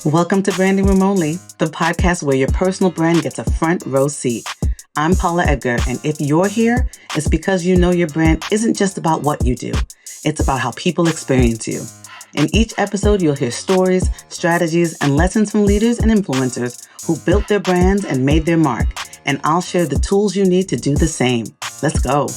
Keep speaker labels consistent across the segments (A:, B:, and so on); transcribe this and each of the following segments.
A: Welcome to Branding Room Only, the podcast where your personal brand gets a front row seat. I'm Paula Edgar, and if you're here, it's because you know your brand isn't just about what you do. It's about how people experience you. In each episode, you'll hear stories, strategies, and lessons from leaders and influencers who built their brands and made their mark. And I'll share the tools you need to do the same. Let's go.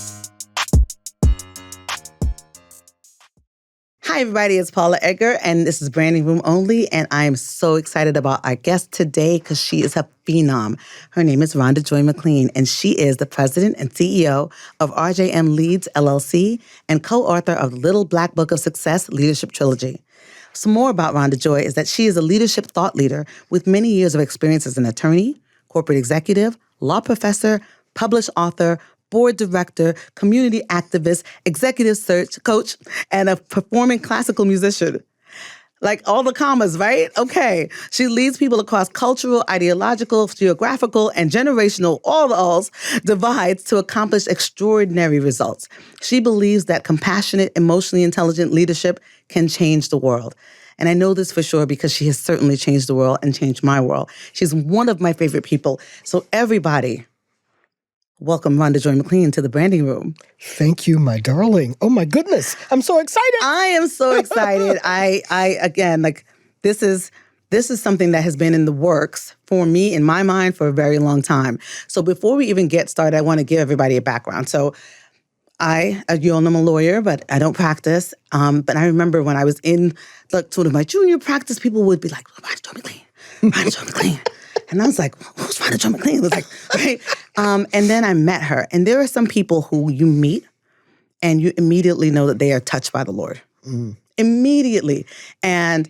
A: Hi, everybody. It's Paula Edgar, and this is Branding Room Only, and I am so excited about our guest today because she is a phenom. Her name is Rhonda Joy McLean, and she is the president and CEO of RJM Leads, LLC, and co-author of the Little Black Book of Success Leadership Trilogy. Some more about Rhonda Joy is that she is a leadership thought leader with many years of experience as an attorney, corporate executive, law professor, published author, board director, community activist, executive search coach, and a performing classical musician. Like all the commas, right? Okay. She leads people across cultural, ideological, geographical, and generational, all the alls, divides to accomplish extraordinary results. She believes that compassionate, emotionally intelligent leadership can change the world. And I know this for sure because she has certainly changed the world and changed my world. She's one of my favorite people. So everybody, welcome Rhonda Joy McLean to the Branding Room.
B: Thank you, my darling. Oh my goodness, I'm so excited.
A: I am so excited. I again, like this is something that has been in the works for me in my mind for a very long time. So before we even get started, I want to give everybody a background. So you all know I'm a lawyer, but I don't practice. But I remember when I was in sort of my junior practice, people would be like, Rhonda Joy McLean, Rhonda Joy McLean. And I was like, who's Rhonda Joy McLean? It was like, right? And then I met her. And there are some people who you meet and you immediately know that they are touched by the Lord. Immediately. And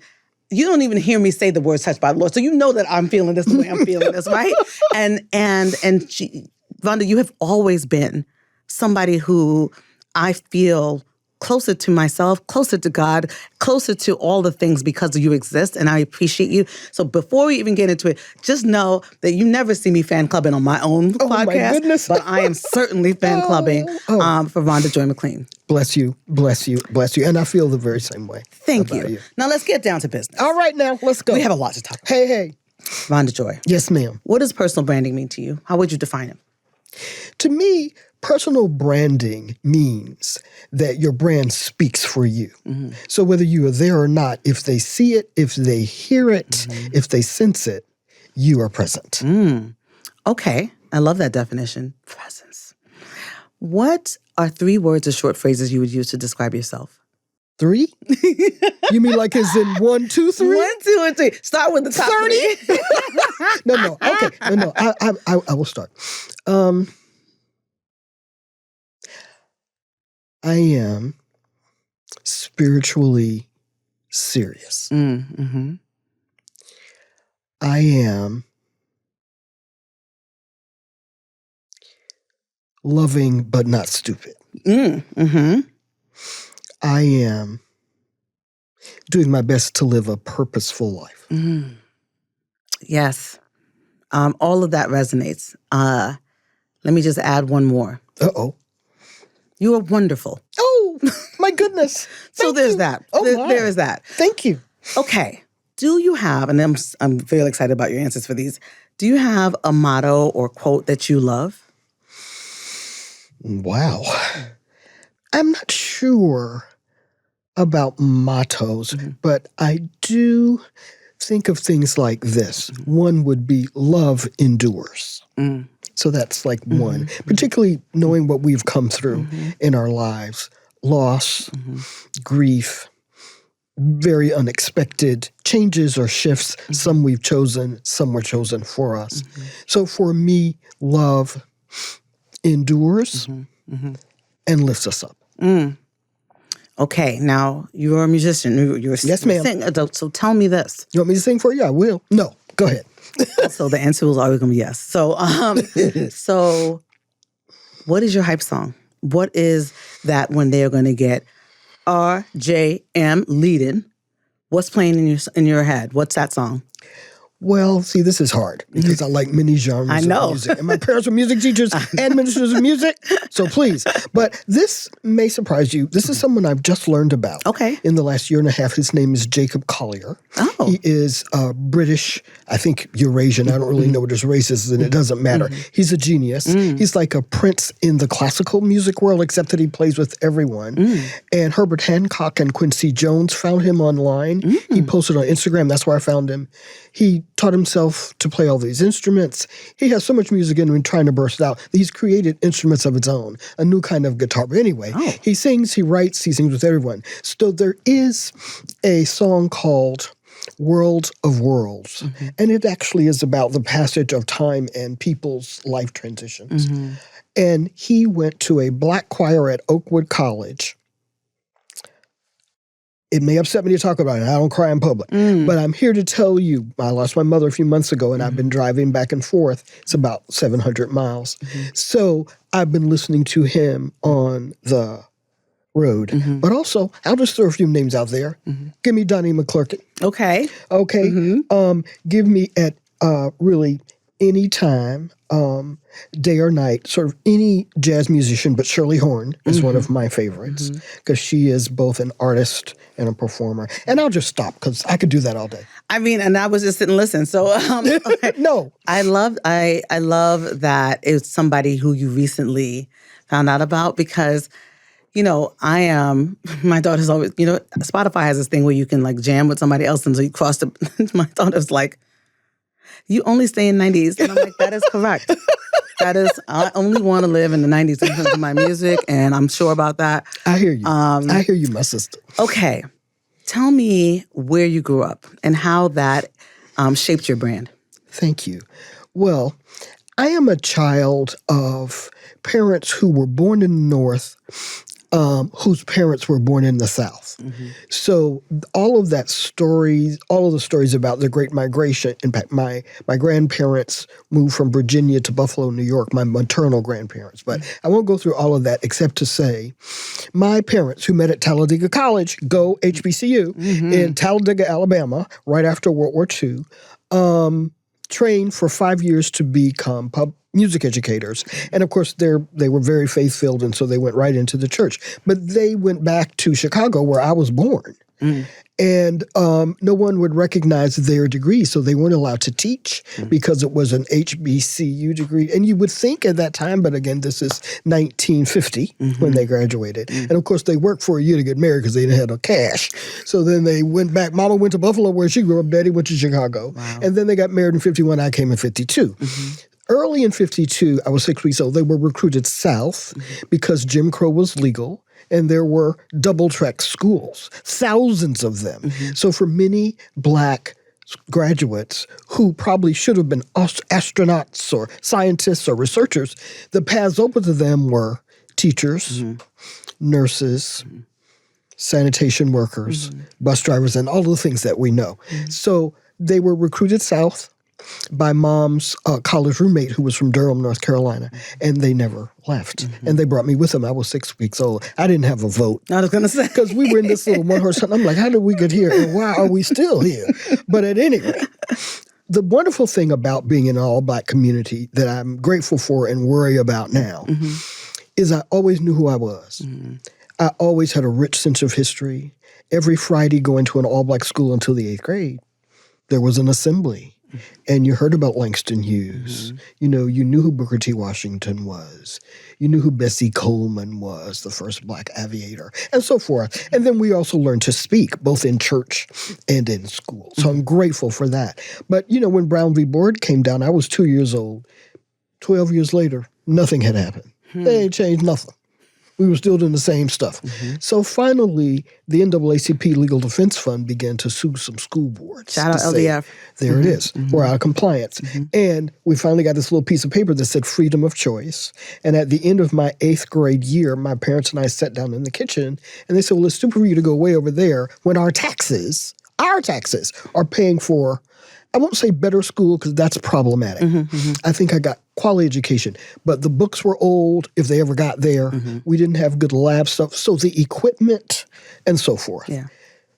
A: you don't even hear me say the words touched by the Lord. So you know that I'm feeling this the way I'm feeling this, right? And Rhonda, you have always been somebody who I feel closer to myself, closer to God, closer to all the things because you exist, and I appreciate you. So before we even get into it, just know that you never see me fan clubbing on my own podcast,
B: my goodness.
A: but I am certainly fan clubbing for Rhonda Joy McLean.
B: Bless you, bless you, bless you. And I feel the very same way.
A: Thank you. Now let's get down to business.
B: All right, now, let's go.
A: We have a lot to talk about.
B: Hey.
A: Rhonda Joy.
B: Yes, ma'am.
A: What does personal branding mean to you? How would you define it?
B: To me, personal branding means that your brand speaks for you. Mm-hmm. So whether you are there or not, if they see it, if they hear it, if they sense it, you are present.
A: Okay. I love that definition. Presence. What are 3 words or short phrases you would use to describe yourself?
B: 3? You mean like as in 1, 2, 3?
A: 1, 2, and 3. Start with the top
B: 30. No. Okay. No. I will start. I am spiritually serious.
A: Mm-hmm.
B: I am loving but not stupid.
A: Mm-hmm.
B: I am doing my best to live a purposeful life.
A: Yes. All of that resonates. Let me just add one more.
B: Uh-oh.
A: You are wonderful.
B: Oh, my goodness.
A: So there's that.
B: Oh, wow.
A: There is that.
B: Thank you.
A: Okay. Do you have, and I'm very excited about your answers for these, do you have a motto or quote that you love?
B: Wow. I'm not sure about mottos, but I do think of things like this. One would be love endures. So that's like one, particularly knowing what we've come through in our lives. Loss, grief, very unexpected changes or shifts. Some we've chosen, some were chosen for us. So for me, love endures and lifts us up.
A: Okay, now you're a musician. You're
B: yes, ma'am.
A: Singer, so tell me this.
B: You want me to sing for you? I will. No, go ahead.
A: So the answer was always going to be yes. So, so what is your hype song? What is that when they're going to get RJM leading? What's playing in your head? What's that song?
B: Well, see, this is hard because I like many genres of music. And my parents were music teachers and ministers of music, so please. But this may surprise you. This is someone I've just learned about in the last year and a half. His name is Jacob Collier.
A: Oh.
B: He is British, I think Eurasian. I don't really know what his race is, and it doesn't matter. He's a genius. He's like a prince in the classical music world, except that he plays with everyone. And Herbert Hancock and Quincy Jones found him online. He posted on Instagram. That's where I found him. He taught himself to play all these instruments. He has so much music in him trying to burst out. He's created instruments of his own, a new kind of guitar. But anyway, he sings, he writes, he sings with everyone. So there is a song called World of Worlds, and it actually is about the passage of time and people's life transitions. And he went to a black choir at Oakwood College. It may upset me to talk about it. I don't cry in public. But I'm here to tell you, I lost my mother a few months ago, and I've been driving back and forth. It's about 700 miles. So I've been listening to him on the road. But also, I'll just throw a few names out there. Give me Donnie McClurkin.
A: Okay.
B: Give me at really any time, day or night, sort of any jazz musician, but Shirley Horn is one of my favorites because she is both an artist and a performer. And I'll just stop because I could do that all day.
A: I mean, and I was just sitting and listening. So
B: No.
A: I love that it's somebody who you recently found out about because, you know, my daughter's always, you know, Spotify has this thing where you can like jam with somebody else and so you cross my daughter's like, you only stay in 90s. And I'm like, that is correct. I only want to live in the 90s in terms of my music, and I'm sure about that.
B: I hear you. I hear you, my sister.
A: Okay. Tell me where you grew up and how that shaped your brand.
B: Thank you. Well, I am a child of parents who were born in the North, whose parents were born in the South. So all of the stories about the Great Migration, in fact, my grandparents moved from Virginia to Buffalo, New York, my maternal grandparents. But I won't go through all of that except to say my parents, who met at Talladega College, go HBCU, in Talladega, Alabama, right after World War II, trained for 5 years to become music educators. And of course, they were very faith-filled, and so they went right into the church. But they went back to Chicago, where I was born. And no one would recognize their degree, so they weren't allowed to teach because it was an HBCU degree. And you would think at that time, but again, this is 1950 when they graduated. And of course, they worked for a year to get married because they didn't have no cash. So then they went back. Mama went to Buffalo, where she grew up. Daddy went to Chicago.
A: Wow.
B: And then they got married in 51. I came in 52. Early in 52, I was 6 weeks old. They were recruited south because Jim Crow was legal, and there were double-track schools, thousands of them. So for many black graduates who probably should have been astronauts or scientists or researchers, the paths open to them were teachers, nurses, sanitation workers, bus drivers, and all the things that we know. So they were recruited south by Mom's college roommate, who was from Durham, North Carolina, and they never left. And they brought me with them. I was 6 weeks old. I didn't have a vote.
A: I was going to say.
B: Because we were in this little one-horse hunt. I'm like, how did we get here? And why are we still here? But at any rate, the wonderful thing about being in an all-black community that I'm grateful for and worry about now is I always knew who I was. I always had a rich sense of history. Every Friday going to an all-black school until the 8th grade, there was an assembly. And you heard about Langston Hughes. You know, you knew who Booker T. Washington was. You knew who Bessie Coleman was, the first black aviator, and so forth. And then we also learned to speak, both in church and in school. So I'm grateful for that. But, you know, when Brown v. Board came down, I was 2 years old. 12 years later, nothing had happened. They ain't changed nothing. We were still doing the same stuff. So finally, the NAACP Legal Defense Fund began to sue some school boards.
A: Shout out LDF.
B: There it is. We're out of compliance. And we finally got this little piece of paper that said freedom of choice. And at the end of my 8th grade year, my parents and I sat down in the kitchen, and they said, well, it's stupid for you to go way over there when our taxes are paying for, I won't say better school because that's problematic. I think I got quality education, but the books were old if they ever got there. We didn't have good lab stuff. So the equipment and so forth.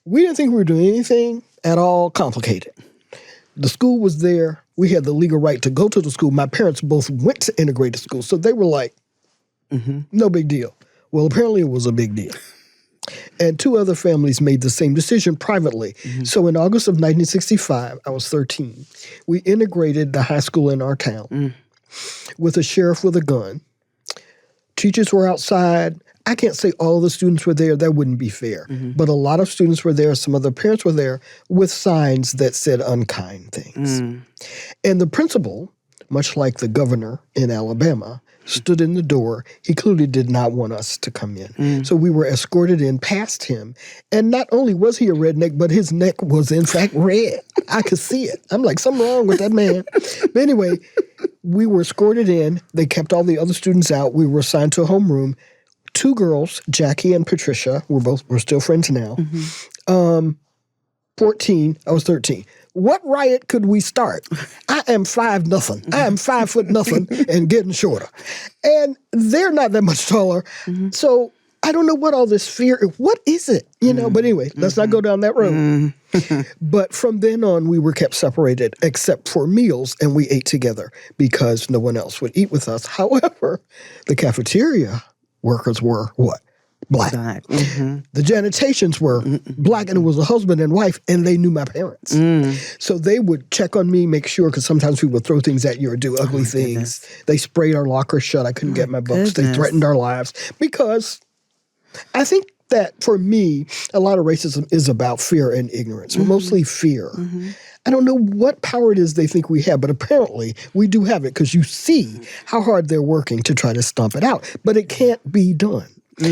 B: We didn't think we were doing anything at all complicated. The school was there. We had the legal right to go to the school. My parents both went to integrated school. So they were like, no big deal. Well, apparently it was a big deal. And two other families made the same decision privately. So in August of 1965, I was 13. We integrated the high school in our town with a sheriff with a gun. Teachers were outside. I can't say all the students were there. That wouldn't be fair. But a lot of students were there. Some of their parents were there with signs that said unkind things. And the principal, much like the governor in Alabama, stood in the door. He clearly did not want us to come in. So we were escorted in past him. And not only was he a redneck, but his neck was in fact red. I could see it. I'm like, something wrong with that man. But anyway, we were escorted in. They kept all the other students out. We were assigned to a homeroom. Two girls, Jackie and Patricia, we're still friends now. 14, I was 13. What riot could we start? I am 5'0". I am 5 foot nothing and getting shorter. And they're not that much taller. So I don't know what all this fear, what is it? But anyway, let's not go down that road. But from then on, we were kept separated except for meals, and we ate together because no one else would eat with us. However, the cafeteria workers were what? Black. The janitations were black, and it was a husband and wife, and they knew my parents. So they would check on me, make sure, because sometimes people would throw things at you or do ugly things. They sprayed our locker shut. I couldn't get my books. They threatened our lives because I think that for me, a lot of racism is about fear and ignorance, mostly fear. I don't know what power it is they think we have, but apparently we do have it because you see how hard they're working to try to stomp it out. But it can't be done.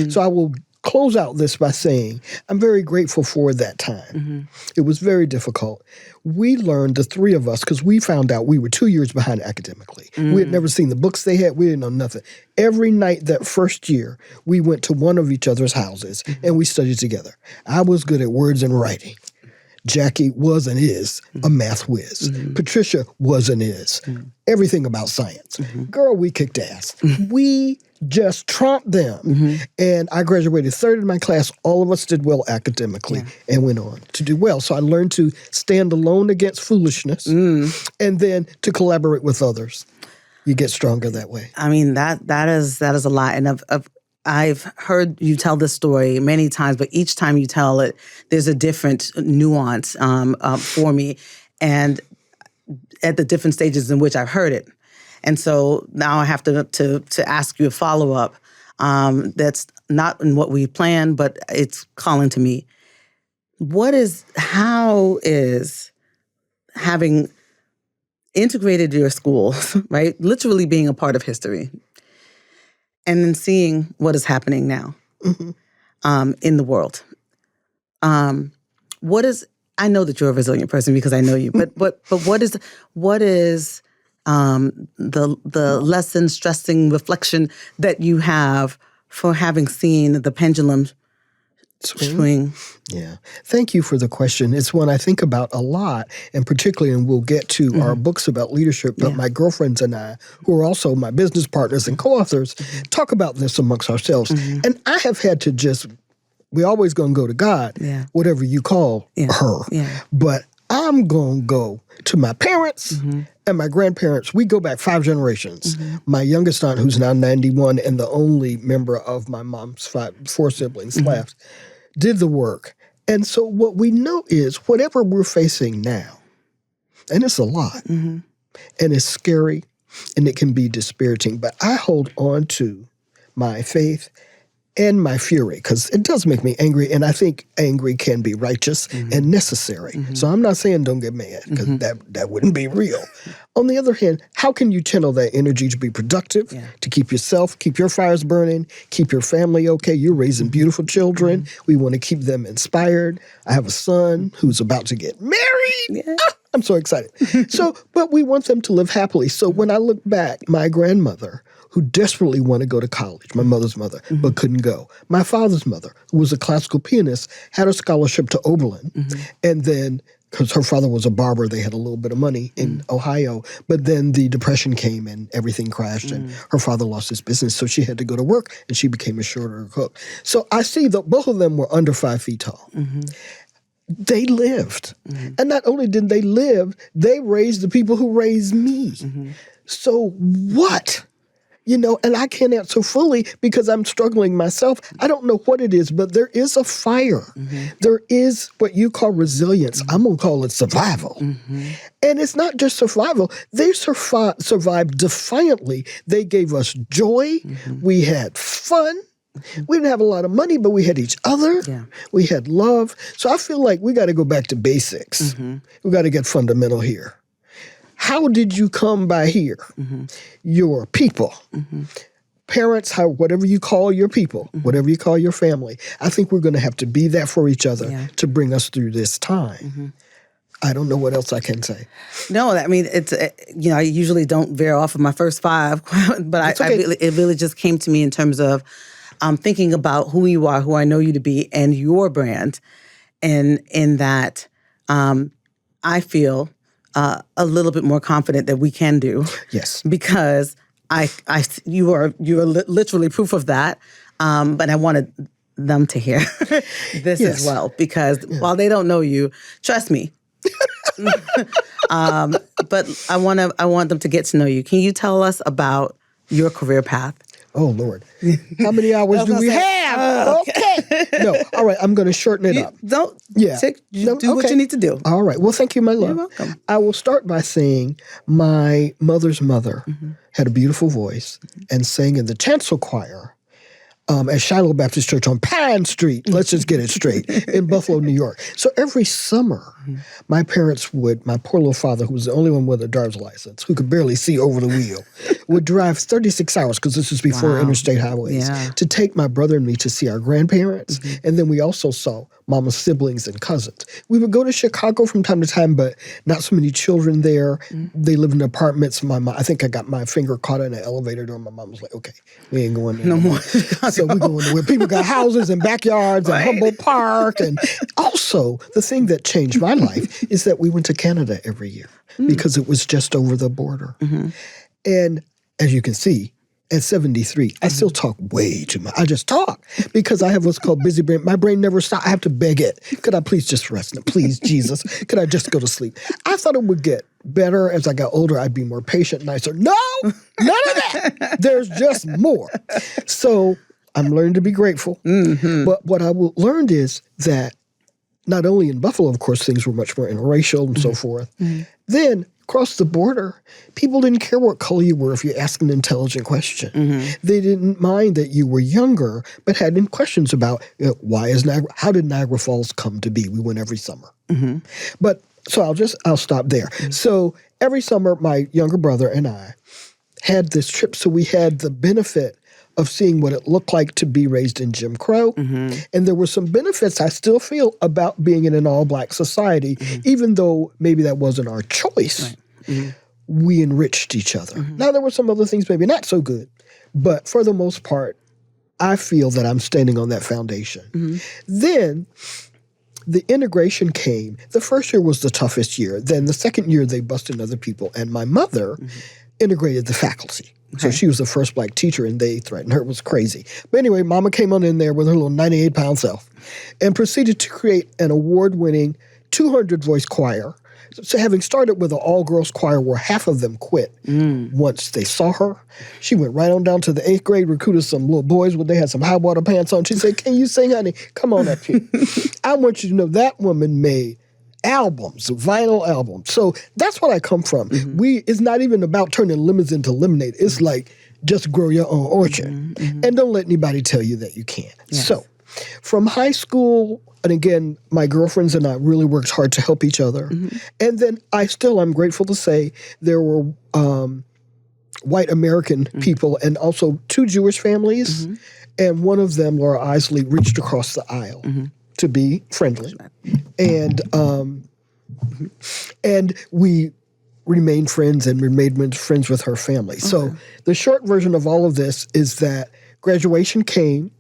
B: So I will close out this by saying I'm very grateful for that time. It was very difficult. We learned, the three of us, because we found out we were 2 years behind academically. We had never seen the books they had. We didn't know nothing. Every night that first year, we went to one of each other's houses and we studied together. I was good at words and writing. Jackie was and is a math whiz. Patricia was and is everything about science. Girl, we kicked ass. We just trumped them. And I graduated third in my class. All of us did well academically and went on to do well. So I learned to stand alone against foolishness and then to collaborate with others. You get stronger that way.
A: I mean, that is a lot. And I've heard you tell this story many times, but each time you tell it, there's a different nuance for me, and at the different stages in which I've heard it. And so now I have to ask you a follow-up that's not in what we planned, but it's calling to me. How is having integrated your schools, right, literally being a part of history, and then seeing what is happening now in the world. I know that you're a resilient person because I know you, but what is the lesson, stressing, reflection that you have for having seen the pendulum swing?
B: Yeah. Thank you for the question. It's one I think about a lot, and particularly, and we'll get to our books about leadership, but my girlfriends and I, who are also my business partners and co-authors, talk about this amongst ourselves. And I have had to we're always going to go to God, whatever you call her. But I'm going to go to my parents and my grandparents. We go back 5 generations. My youngest aunt, who's now 91 and the only member of my mom's 4 siblings left, did the work. And so what we know is whatever we're facing now, and it's a lot, and it's scary, and it can be dispiriting, but I hold on to my faith and my fury, because it does make me angry, and I think angry can be righteous and necessary. So I'm not saying don't get mad, because that wouldn't be real. On the other hand, how can you channel that energy to be productive, to keep yourself, keep your fires burning, keep your family okay? You're raising beautiful children. We want to keep them inspired. I have a son who's about to get married. I'm so excited. But we want them to live happily. So when I look back, my grandmother, who desperately wanted to go to college, my mother's mother, but couldn't go. My father's mother, who was a classical pianist, had a scholarship to Oberlin. And then, because her father was a barber, they had a little bit of money in Ohio. But then the Depression came and everything crashed, and her father lost his business. So she had to go to work, and she became a shorter cook. So I see that both of them were under 5 feet tall. they lived. And not only did they live, they raised the people who raised me. So what? You know, and I can't answer fully because I'm struggling myself. I don't know what it is, but there is a fire. There is what you call resilience. I'm going to call it survival. And it's not just survival. They survived defiantly. They gave us joy. We had fun. We didn't have a lot of money, but we had each other. We had love. So I feel like we got to go back to basics. We got to get fundamental here. How did you come by here? Your people. Parents, whatever you call your people, whatever you call your family, I think we're going to have to be that for each other to bring us through this time. I don't know what else I can say.
A: No, I mean, it's, I usually don't veer off of my first five, but it really just came to me in terms of thinking about who you are, who I know you to be, and your brand. And in that, I feel a little bit more confident that we can do.
B: Yes.
A: Because you are literally proof of that. But I wanted them to hear this as well, because while they don't know you, trust me. But I want them to get to know you. Can you tell us about your career path?
B: Oh, Lord. How many hours do we have? Okay. No. All right. I'm going to shorten it up.
A: Do what you need to do.
B: All right. Well, thank you, my love.
A: You're welcome.
B: I will start by saying my mother's mother had a beautiful voice and sang in the chancel choir at Shiloh Baptist Church on Pine Street. Let's just get it straight, in Buffalo, New York. So every summer, my parents my poor little father, who was the only one with a driver's license, who could barely see over the wheel, would drive 36 hours, because this was before interstate highways, to take my brother and me to see our grandparents. And then we also saw Mama's siblings and cousins. We would go to Chicago from time to time, but not so many children there. They lived in apartments. I think I got my finger caught in an elevator door. My mom was like, okay, we ain't going there.
A: No more.
B: So we're going to where people got houses and backyards and Humboldt Park. And also, the thing that changed my life is that we went to Canada every year because it was just over the border. And as you can see, at 73, I still talk way too much. I just talk because I have what's called busy brain. My brain never stops. I have to beg it. Could I please just rest? Please, Jesus, could I just go to sleep? I thought it would get better as I got older. I'd be more patient, nicer. No, none of that. There's just more. So I'm learning to be grateful. But what I learned is that not only in Buffalo, of course, things were much more interracial and so forth. Then across the border, people didn't care what color you were if you asked an intelligent question. They didn't mind that you were younger, but had questions about how did Niagara Falls come to be? We went every summer. But so I'll stop there. So every summer, my younger brother and I had this trip. So we had the benefit of seeing what it looked like to be raised in Jim Crow. And there were some benefits I still feel about being in an all-black society, even though maybe that wasn't our choice. We enriched each other. Now, there were some other things maybe not so good, but for the most part, I feel that I'm standing on that foundation. Then the integration came. The first year was the toughest year. Then the second year, they busted other people, and my mother integrated the faculty. So she was the first black teacher, and they threatened her. It was crazy. But anyway, Mama came on in there with her little 98-pound self and proceeded to create an award-winning 200-voice choir. So having started with an all-girls choir where half of them quit once they saw her, she went right on down to the 8th grade, recruited some little boys they had some high-water pants on. She said, can you sing, honey? Come on up here. I want you to know that woman made albums, vinyl albums. So that's what I come from. It's not even about turning lemons into lemonade. It's like, just grow your own orchard. And don't let anybody tell you that you can't. So from high school, and again, my girlfriends and I really worked hard to help each other. And then I'm grateful to say there were white American people and also 2 Jewish families. And one of them, Laura Isley, reached across the aisle to be friendly. And we remained friends and remained friends with her family. So the short version of all of this is that graduation came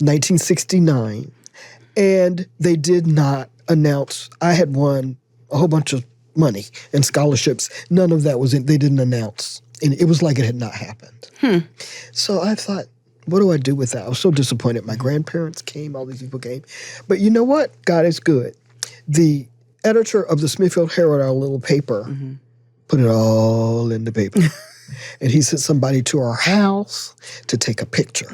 B: 1969, and they did not announce. I had won a whole bunch of money and scholarships. None of that was in. They didn't announce. And it was like it had not happened. So I thought, what do I do with that? I was so disappointed. My grandparents came. All these people came. But you know what? God is good. the editor of the Smithfield Herald, our little paper, put it all in the paper. And he sent somebody to our house to take a picture,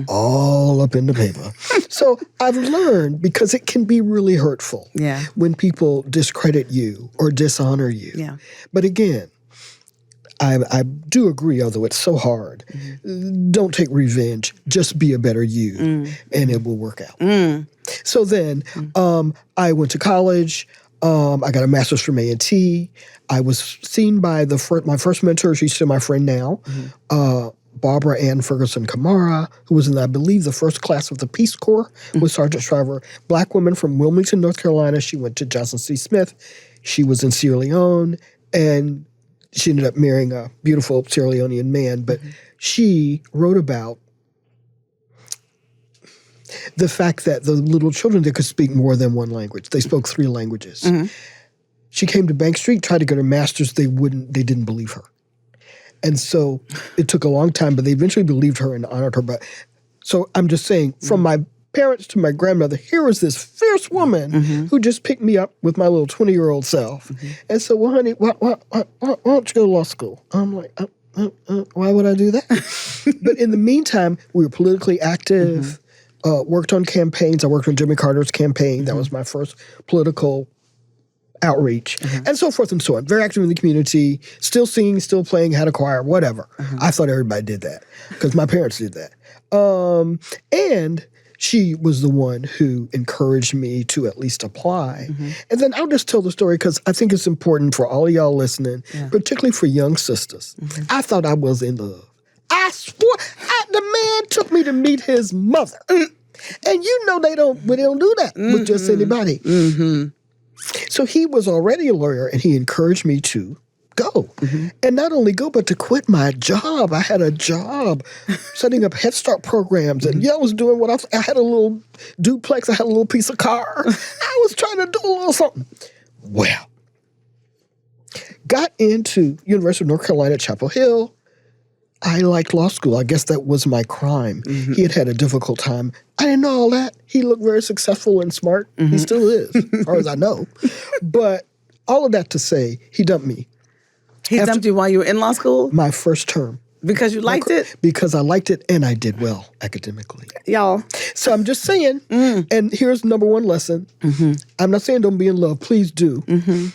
B: all up in the paper. So I've learned, because it can be really hurtful when people discredit you or dishonor you.
A: Yeah.
B: But again, I do agree, although it's so hard, don't take revenge. Just be a better you, and it will work out. So then I went to college. I got a master's from A&T. I was seen by my first mentor. She's still my friend now, Barbara Ann Ferguson Kamara, who was in, I believe, the first class of the Peace Corps, was Sergeant Shriver. Black woman from Wilmington, North Carolina. She went to Johnson C. Smith. She was in Sierra Leone, and she ended up marrying a beautiful Sierra Leonean man. But she wrote about the fact that the little children, they could speak more than one language. They spoke 3 languages. She came to Bank Street, tried to get her master's. They didn't believe her. And so it took a long time, but they eventually believed her and honored her. But so I'm just saying, from my parents to my grandmother, here was this fierce woman who just picked me up with my little 20-year-old self and said, well, honey, why don't you go to law school? I'm like, why would I do that? But in the meantime, we were politically active, worked on campaigns. I worked on Jimmy Carter's campaign. That was my first political outreach, and so forth and so on. Very active in the community, still singing, still playing, had a choir, whatever. I thought everybody did that because my parents did that. And she was the one who encouraged me to at least apply. And then I'll just tell the story because I think it's important for all of y'all listening, particularly for young sisters. I thought I was in love. I swore the man took me to meet his mother. And you know they don't do that with just anybody. So he was already a lawyer, and he encouraged me to go. And not only go, but to quit my job. I had a job setting up Head Start programs, and I was doing what I had a little duplex. I had a little piece of car. I was trying to do a little something. Well, got into University of North Carolina at Chapel Hill. I liked law school. I guess that was my crime. He had a difficult time. I didn't know all that. He looked very successful and smart. He still is, as far as I know. But all of that to say, he dumped me.
A: He dumped you while you were in law school?
B: My first term.
A: Because you liked it?
B: Because I liked it, and I did well academically.
A: Y'all.
B: So I'm just saying, and here's number one lesson. I'm not saying don't be in love. Please do.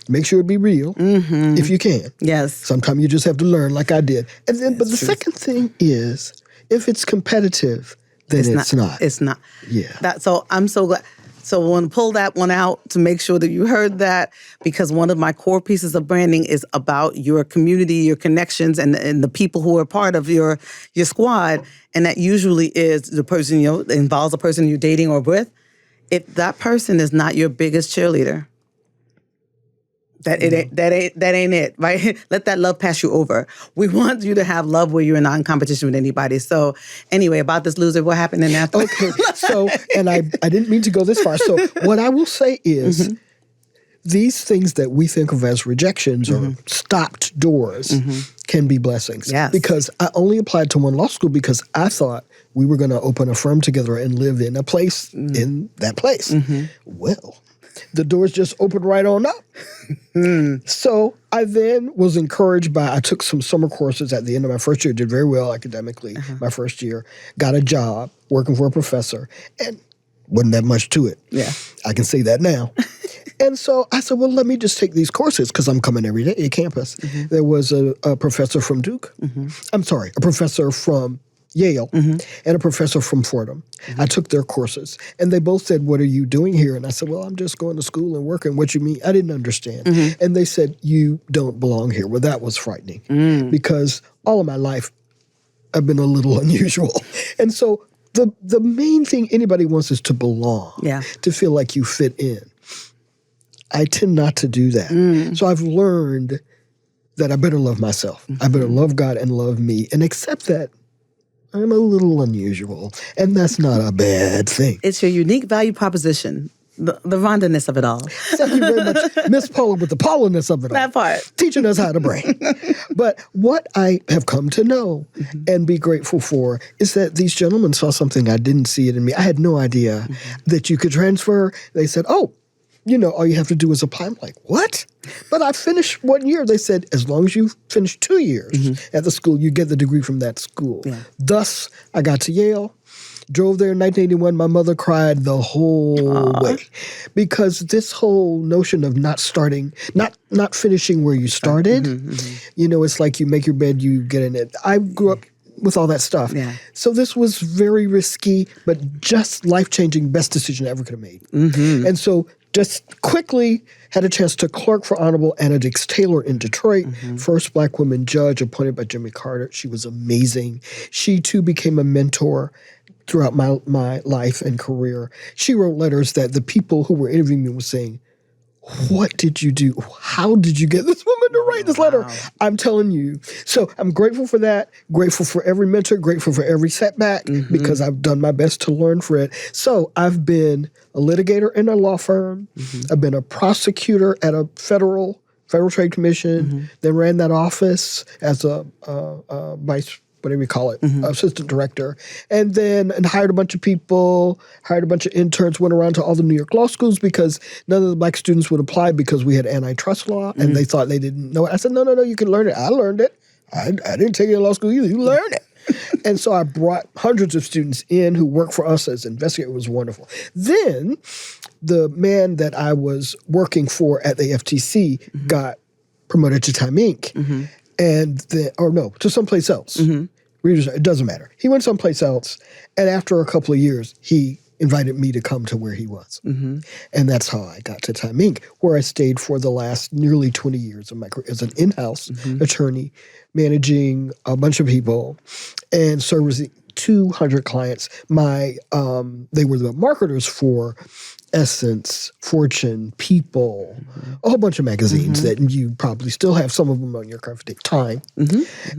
B: Make sure it be real if you can.
A: Yes.
B: Sometimes you just have to learn like I did. And then, but the second thing is, if it's competitive, then it's not.
A: It's not.
B: Yeah.
A: So I'm so glad. So I want to pull that one out to make sure that you heard that, because one of my core pieces of branding is about your community, your connections, and the people who are part of your squad. And that usually is the person, involves the person you're dating or with. If that person is not your biggest cheerleader, that ain't it, right? Let that love pass you over. We want you to have love where you're not in competition with anybody. So anyway, about this loser, what happened in that?
B: Okay, so, and I didn't mean to go this far. So what I will say is these things that we think of as rejections or stopped doors can be blessings.
A: Yes.
B: Because I only applied to one law school because I thought we were going to open a firm together and live in a place, in that place. Well, the doors just opened right on up. So I then was encouraged I took some summer courses at the end of my first year, did very well academically my first year, got a job working for a professor, and wasn't that much to it. Yeah, I can say that now. And so I said, well, let me just take these courses because I'm coming every day at campus. There was a professor from Duke. I'm sorry, a professor from Yale and a professor from Fordham. I took their courses, and they both said, what are you doing here? And I said, well, I'm just going to school and working. What you mean? I didn't understand. And they said, you don't belong here. Well, that was frightening because all of my life I've been a little unusual. And so the main thing anybody wants is to belong, to feel like you fit in. I tend not to do that. So I've learned that I better love myself. I better love God and love me and accept that I'm a little unusual, and that's not a bad thing.
A: It's your unique value proposition, the Rhonda-ness of it all.
B: Thank you very much, Miss Paula, with the Paula-ness of it all.
A: That part.
B: Teaching us how to brand. But what I have come to know and be grateful for is that these gentlemen saw something I didn't see it in me. I had no idea that you could transfer. They said, oh, all you have to do is apply. I'm like, what? But I finished 1 year. They said, as long as you finish 2 years at the school, you get the degree from that school.
A: Yeah.
B: Thus, I got to Yale. Drove there in 1981. My mother cried the whole way because this whole notion of not finishing where you started, it's like you make your bed, you get in it. I grew up with all that stuff.
A: Yeah.
B: So this was very risky, but just life-changing, best decision I ever could have made. And so just quickly had a chance to clerk for Honorable Anna Dix Taylor in Detroit, first Black woman judge appointed by Jimmy Carter. She was amazing. She, too, became a mentor throughout my life and career. She wrote letters that the people who were interviewing me were saying, what did you do? How did you get this woman to write this letter? I'm telling you. So I'm grateful for that, grateful for every mentor, grateful for every setback because I've done my best to learn for it. So I've been a litigator in a law firm. I've been a prosecutor at a Federal Trade Commission, then ran that office as a vice whatever you call it, assistant director, and hired a bunch of people, hired a bunch of interns, went around to all the New York law schools because none of the Black students would apply because we had antitrust law, and they thought they didn't know it. I said, no, you can learn it. I learned it. I didn't take it in law school either. You learn it. And so I brought hundreds of students in who worked for us as investigators. It was wonderful. Then the man that I was working for at the FTC got promoted to Time Inc., to someplace else. It doesn't matter. He went someplace else, and after a couple of years, he invited me to come to where he was. And that's how I got to Time Inc., where I stayed for the last nearly 20 years of my career as an in-house attorney, managing a bunch of people and servicing 200 clients. They were the marketers for Essence, Fortune, People, a whole bunch of magazines that you probably still have some of them on your cover date. Time.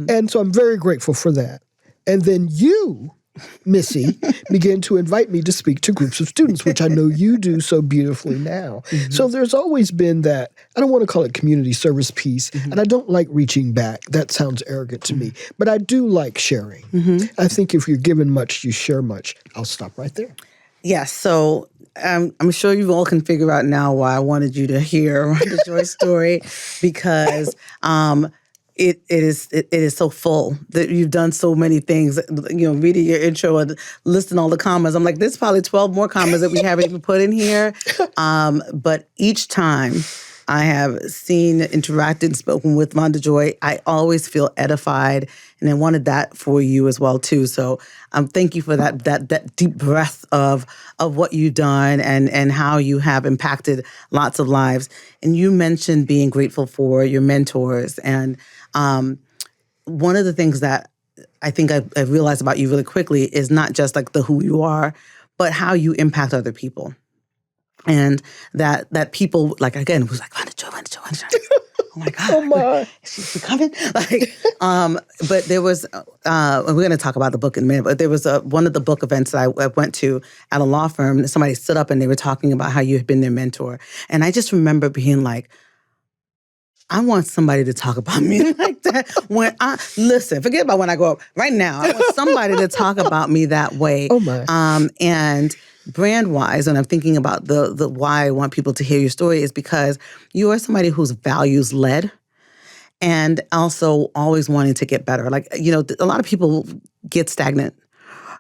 B: And so I'm very grateful for that. And then you, Missy, began to invite me to speak to groups of students, which I know you do so beautifully now. So there's always been that, I don't want to call it community service piece, and I don't like reaching back. That sounds arrogant to me. But I do like sharing. I think if you're given much, you share much. I'll stop right there.
A: Yes, so I'm sure you all can figure out now why I wanted you to hear Rhonda Joy's story because it is so full that you've done so many things. Reading your intro and listing all the commas, I'm like, there's probably 12 more commas that we haven't even put in here. But each time I have seen, interacted, and spoken with Rhonda Joy, I always feel edified, and I wanted that for you as well too. So thank you for that deep breath of what you've done and how you have impacted lots of lives. And you mentioned being grateful for your mentors, and one of the things that I think I realized about you really quickly is not just like the who you are, but how you impact other people. And that people, like, again, who's like, Rhonda Joy. Oh my God.
B: Oh my.
A: Is she coming? But there was, we're going to talk about the book in a minute, but there was one of the book events that I went to at a law firm. Somebody stood up and they were talking about how you had been their mentor. And I just remember being like, I want somebody to talk about me like that. Forget about when I grow up. Right now, I want somebody to talk about me that way.
B: Oh my.
A: And brand-wise, and I'm thinking about the why I want people to hear your story is because you are somebody who's values-led and also always wanting to get better. Like, a lot of people get stagnant.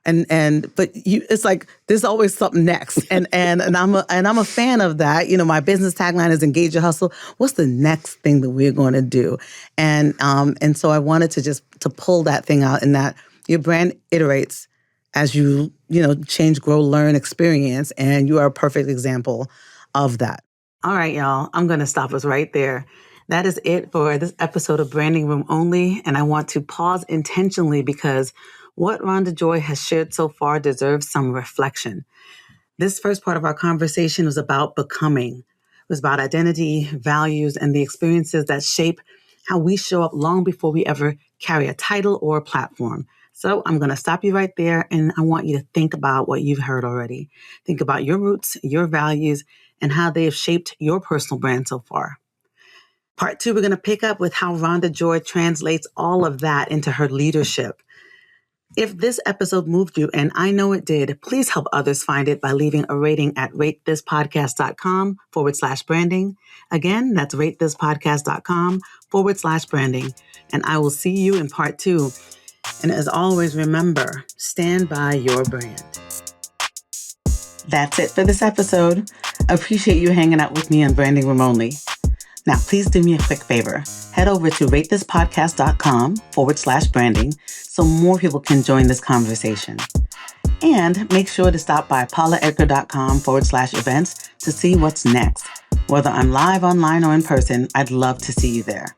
A: But it's like there's always something next, and I'm a fan of that. My business tagline is engage your hustle. What's the next thing that we're going to do? And so I wanted to pull that thing out, in that your brand iterates as you change, grow, learn, experience, and you are a perfect example of that. All right, y'all, I'm going to stop us right there. That is it for this episode of Branding Room Only, and I want to pause intentionally because what Rhonda Joy has shared so far deserves some reflection. This first part of our conversation was about becoming. It was about identity, values, and the experiences that shape how we show up long before we ever carry a title or a platform. So I'm going to stop you right there, and I want you to think about what you've heard already. Think about your roots, your values, and how they have shaped your personal brand so far. Part 2, we're going to pick up with how Rhonda Joy translates all of that into her leadership. If this episode moved you, and I know it did, please help others find it by leaving a rating at ratethispodcast.com/branding. Again, that's ratethispodcast.com/branding. And I will see you in part 2. And as always, remember, stand by your brand. That's it for this episode. I appreciate you hanging out with me on Branding Room Only. Now, please do me a quick favor. Head over to ratethispodcast.com/branding so more people can join this conversation. And make sure to stop by paulaedgar.com/events to see what's next. Whether I'm live, online, or in person, I'd love to see you there.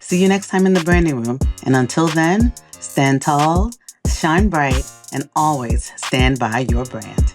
A: See you next time in the Branding Room. And until then, stand tall, shine bright, and always stand by your brand.